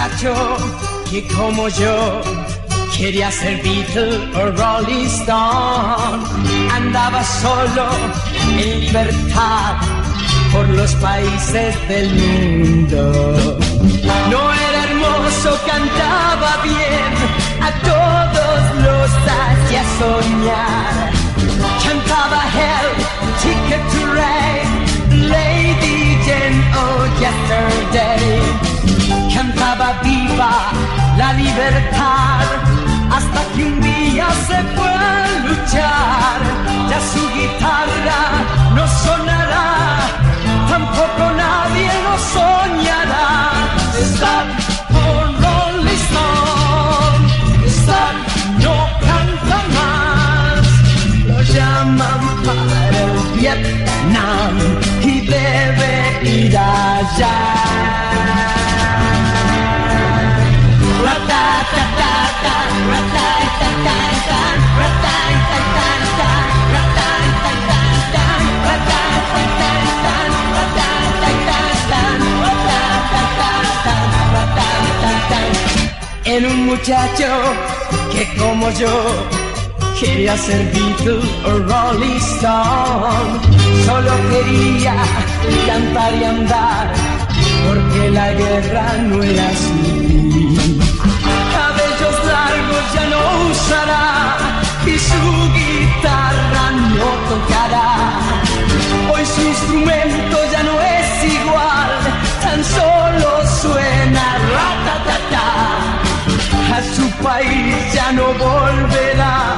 muchacho que como yo quería ser Beatle o Rolling Stone. Andaba solo en libertad por los países del mundo. No era hermoso, cantaba bien, a todos los hacía soñar. Cantaba Help, Ticket to Ride, Lady Jane, oh Yesterday. Cantaba Viva la libertad, hasta que un día se fue a luchar. Ya su guitarra no sonará, tampoco nadie lo soñará. Stop por Rolling Stone, Stop no canta más. Lo llaman para el Vietnam y debe ir allá. Era un muchacho que como yo quería ser Beatle o Rolling Stone. Solo quería cantar y andar, porque la guerra no era su fin. Cabellos largos ya no usará y su guitarra no tocará. Hoy su instrumento ya no es igual, tan solo suena ratatata. A su país ya no volverá.